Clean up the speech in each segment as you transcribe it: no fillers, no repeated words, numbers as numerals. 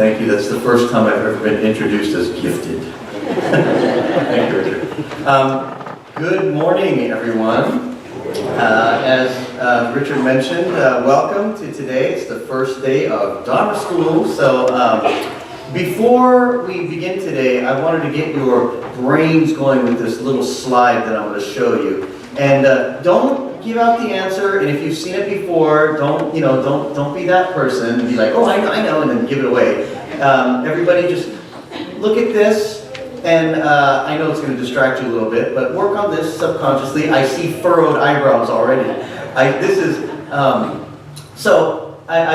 Thank you. That's the first time I've ever been introduced as gifted. Thank you, Richard. Good morning, everyone. As Richard mentioned, welcome to today. It's the first day of Dharma school. So before we begin today, I wanted to get your brains going with this little slide that I'm going to show you. And don't give out the answer. And if you've seen it before, don't be that person and be like, oh, I know, and then give it away. Everybody, just look at this. And I know it's going to distract you a little bit, but work on this subconsciously. I see furrowed eyebrows already. I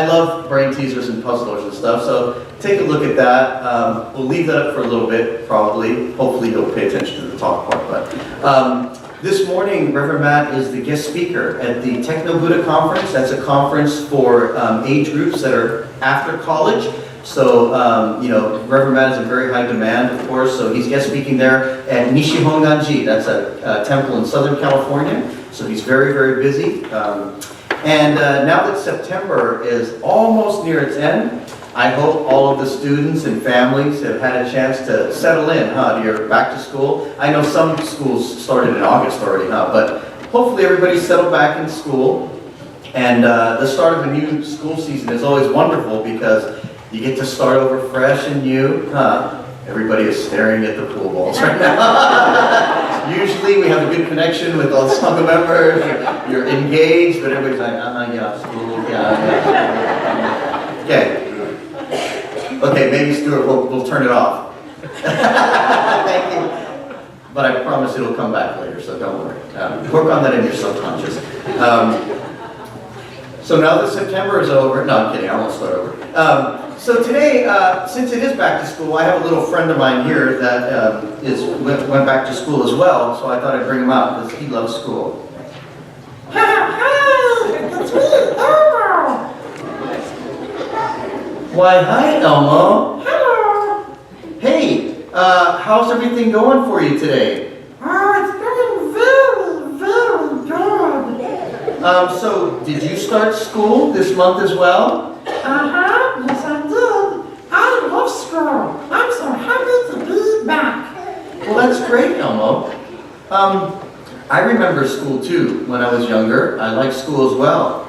love brain teasers and puzzlers and stuff, so take a look at that. We'll leave that up for a little bit, probably. Hopefully you'll pay attention to the talk part. But this morning, Reverend Matt is the guest speaker at the Techno Buddha Conference. That's a conference for age groups that are after college. So, Reverend Matt is in very high demand, of course, so he's guest speaking there at Nishihonganji. That's a temple in Southern California, so he's very, very busy. And now that September is almost near its end, I hope all of the students and families have had a chance to settle in, to your back to school. I know some schools started in August already, but hopefully everybody's settled back in school. And the start of a new school season is always wonderful because you get to start over fresh and new. Everybody is staring at the pool balls right now. Usually we have a good connection with all the Sangha members. You're engaged, but everybody's like, yeah, school, yeah. Okay, maybe Stuart will turn it off. Thank you. But I promise it'll come back later, so don't worry. Work on that in your subconscious. So now that September is over, no, I'm kidding, I won't start over. So today, since it is back to school, I have a little friend of mine here that went back to school as well, so I thought I'd bring him out because he loves school. Hi, it's me, Elmo. Why, hi, Elmo. Hello. Hey, how's everything going for you today? Oh, it's going very, very good. So did you start school this month as well? Uh-huh, yes I did. I love school. I'm so happy to be back. Well, that's great, Elmo. I remember school too when I was younger. I liked school as well.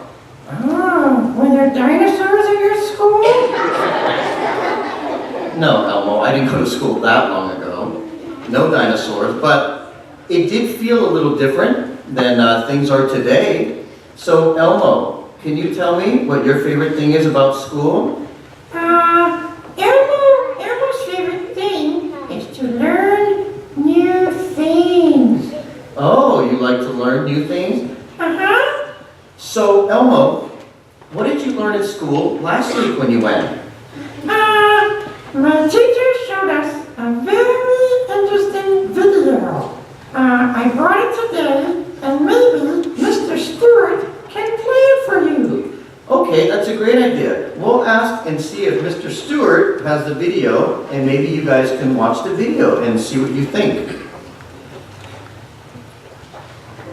Oh, were there dinosaurs at your school? No, Elmo, I didn't go to school that long ago. No dinosaurs, but it did feel a little different than things are today. So, Elmo, can you tell me what your favorite thing is about school? Elmo's favorite thing is to learn new things. Oh, you like to learn new things? Uh-huh. So, Elmo, what did you learn at school last week when you went? My teacher showed us a very interesting video. I brought it today, and maybe Mr. Stewart can play it for you. Okay, that's a great idea. We'll ask and see if Mr. Stewart has the video, and maybe you guys can watch the video and see what you think.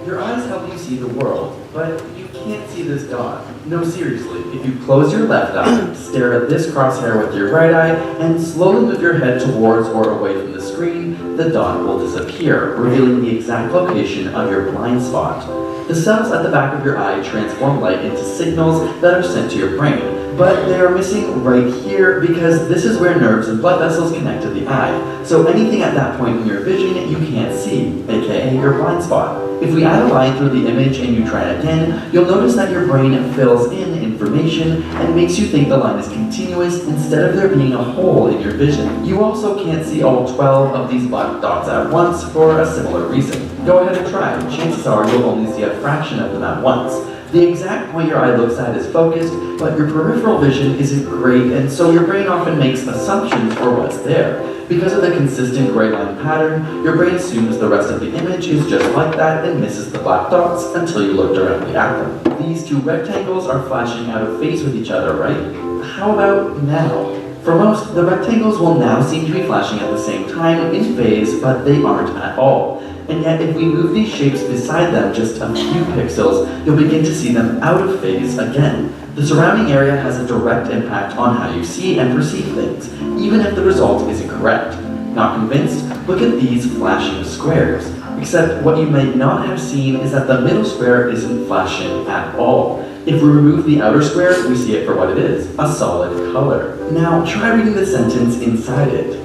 Your eyes help you see the world, but you can't see this dot. No, seriously, if you close your left eye, stare at this crosshair with your right eye, and slowly move your head towards or away from the screen, the dot will disappear, revealing the exact location of your blind spot. The cells at the back of your eye transform light into signals that are sent to your brain, but they are missing right here because this is where nerves and blood vessels connect to the eye. So anything at that point in your vision you can't see, aka your blind spot. If we add a line through the image and you try again, you'll notice that your brain fills in information and makes you think the line is continuous instead of there being a hole in your vision. You also can't see all 12 of these black dots at once for a similar reason. Go ahead and try. Chances are you'll only see a fraction of them at once. The exact point your eye looks at is focused, but your peripheral vision isn't great, and so your brain often makes assumptions for what's there. Because of the consistent gray line pattern, your brain assumes the rest of the image is just like that and misses the black dots until you look directly at them. These two rectangles are flashing out of phase with each other, right? How about now? For most, the rectangles will now seem to be flashing at the same time in phase, but they aren't at all. and yet if we move these shapes beside them just a few pixels, you'll begin to see them out of phase again. The surrounding area has a direct impact on how you see and perceive things, even if the result is incorrect. Not convinced? Look at these flashing squares. Except what you might not have seen is that the middle square isn't flashing at all. If we remove the outer square, we see it for what it is, a solid color. Now try reading the sentence inside it.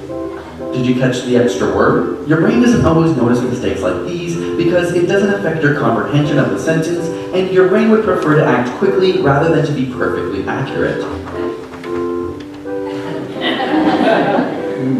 Did you catch the extra word? Your brain doesn't always notice mistakes like these because it doesn't affect your comprehension of the sentence, and your brain would prefer to act quickly rather than to be perfectly accurate.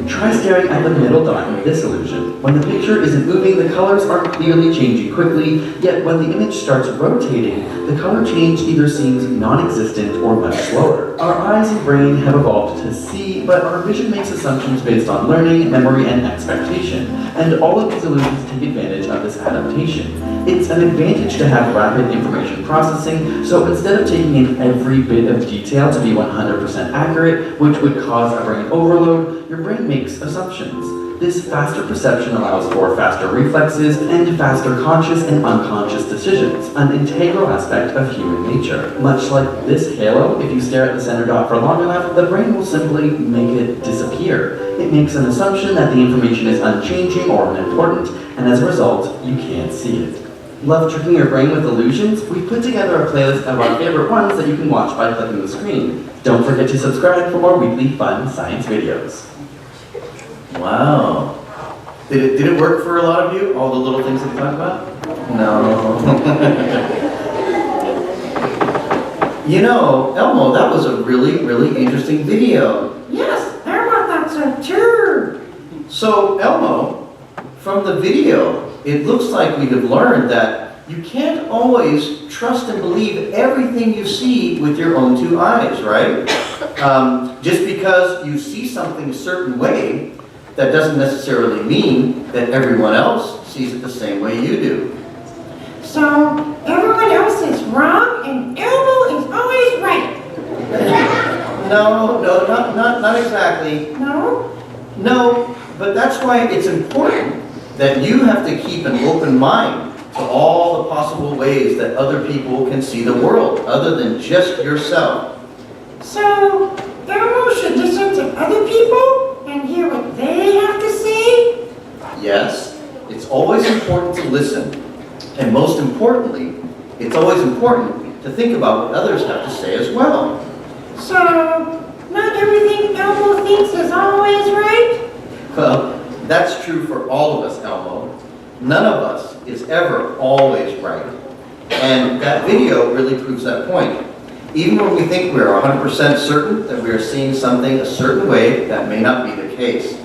Try staring at the middle dot in this illusion. When the picture isn't moving, the colors are clearly changing quickly, yet when the image starts rotating, the color change either seems non-existent or much slower. Our eyes and brain have evolved to see, but our vision makes assumptions based on learning, memory, and expectation, and all of these illusions take advantage of this adaptation. It's an advantage to have rapid information processing, so instead of taking in every bit of detail to be 100% accurate, which would cause a brain overload, your brain makes assumptions. This faster perception allows for faster reflexes and faster conscious and unconscious decisions, an integral aspect of human nature. Much like this halo, if you stare at the center dot for long enough, the brain will simply make it disappear. It makes an assumption that the information is unchanging or unimportant, and as a result, you can't see it. Love tricking your brain with illusions? We've put together a playlist of our favorite ones that you can watch by clicking the screen. Don't forget to subscribe for more weekly fun science videos. Wow. Did it work for a lot of you? All the little things that we talked about? No. You know, Elmo, that was a really, really interesting video. Yes, Elmo thought so too. So, Elmo, from the video, it looks like we have learned that you can't always trust and believe everything you see with your own two eyes, right? Just because you see something a certain way, that doesn't necessarily mean that everyone else sees it the same way you do. So everyone else is wrong and Elmo is always right. No, not exactly. No? No, but that's why it's important that you have to keep an open mind to all the possible ways that other people can see the world, other than just yourself. So Elmo should listen to other people and hear what they have to say? Yes, it's always important to listen. And most importantly, it's always important to think about what others have to say as well. So, not everything Elmo thinks is always right? Well, that's true for all of us, Elmo. None of us is ever always right. And that video really proves that point. Even when we think we're 100% certain that we are seeing something a certain way, that may not be the case.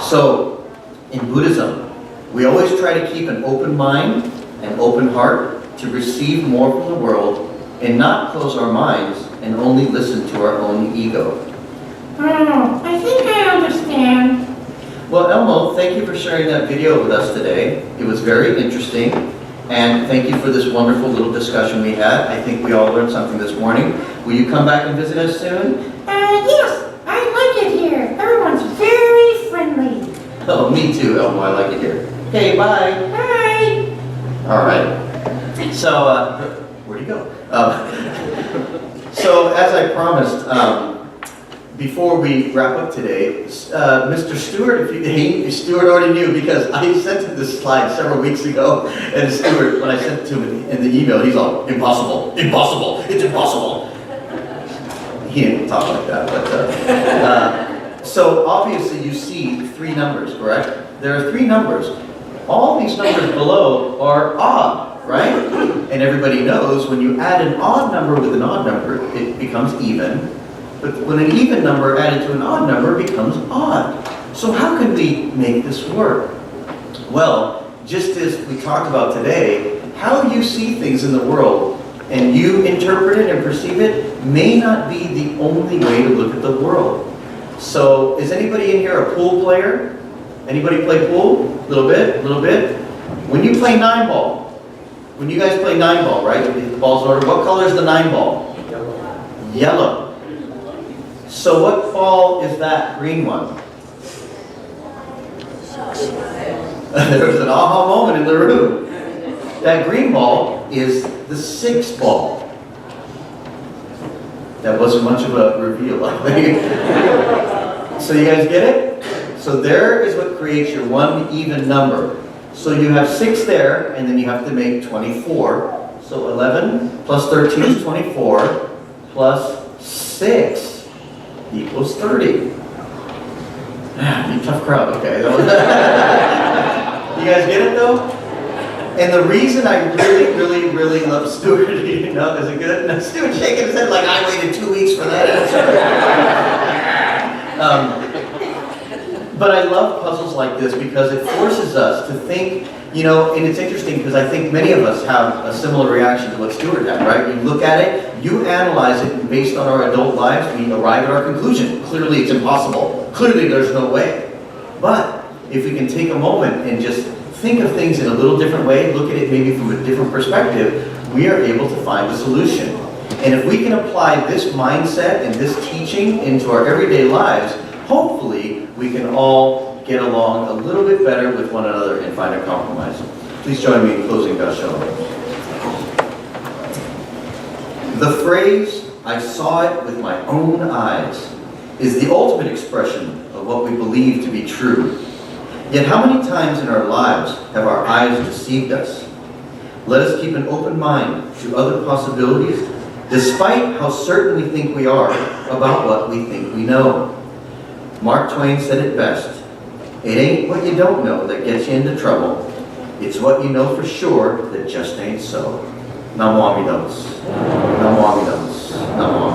So, in Buddhism, we always try to keep an open mind and open heart to receive more from the world and not close our minds and only listen to our own ego. Oh, I think I understand. Well, Elmo, thank you for sharing that video with us today. It was very interesting, and thank you for this wonderful little discussion we had. I think we all learned something this morning. Will you come back and visit us soon? Yes, I like it here. Everyone's very friendly. Oh, me too, Elmo. I like it here. Okay, bye. Bye. All right. So, where'd he go? So, as I promised, before we wrap up today, Mr. Stewart, Stewart already knew because I sent him this slide several weeks ago, and Stewart, when I sent it to him in the email, he's all, impossible, impossible, it's impossible. He didn't talk like that, but, so obviously you see three numbers, correct? There are three numbers. All these numbers below are odd, right? And everybody knows when you add an odd number with an odd number, it becomes even. But when an even number added to an odd number becomes odd. So how can we make this work? Well, just as we talked about today, how you see things in the world and you interpret it and perceive it may not be the only way to look at the world. So is anybody in here a pool player? Anybody play pool? A little bit, a little bit. When you play 9-ball, when you guys play 9-ball, right? The ball's ordered. What color is the 9-ball? Yellow. So what ball is that green one? There was an aha moment in the room. That green ball is the 6 ball. That wasn't much of a reveal, I think. So you guys get it? So there is what creates your one even number. So you have 6 there, and then you have to make 24. So 11 plus 13 is 24, plus 6 equals 30. You tough crowd, okay. You guys get it though? And the reason I really love Stuart, you know, is it good? No, Stuart shaking his head like I waited 2 weeks for that answer. But I love puzzles like this because it forces us to think, you know, and it's interesting because I think many of us have a similar reaction to what Stuart had, right? You look at it, you analyze it, and based on our adult lives, we arrive at our conclusion. Clearly it's impossible. Clearly there's no way. But if we can take a moment and just think of things in a little different way, look at it maybe from a different perspective, we are able to find a solution. And if we can apply this mindset and this teaching into our everyday lives, hopefully we can all get along a little bit better with one another and find a compromise. Please join me in closing God's show. The phrase, "I saw it with my own eyes," is the ultimate expression of what we believe to be true. Yet how many times in our lives have our eyes deceived us? Let us keep an open mind to other possibilities, despite how certain we think we are about what we think we know. Mark Twain said it best, "It ain't what you don't know that gets you into trouble. It's what you know for sure that just ain't so." Namo Amidos. Namo Amidos. Namo Amidos.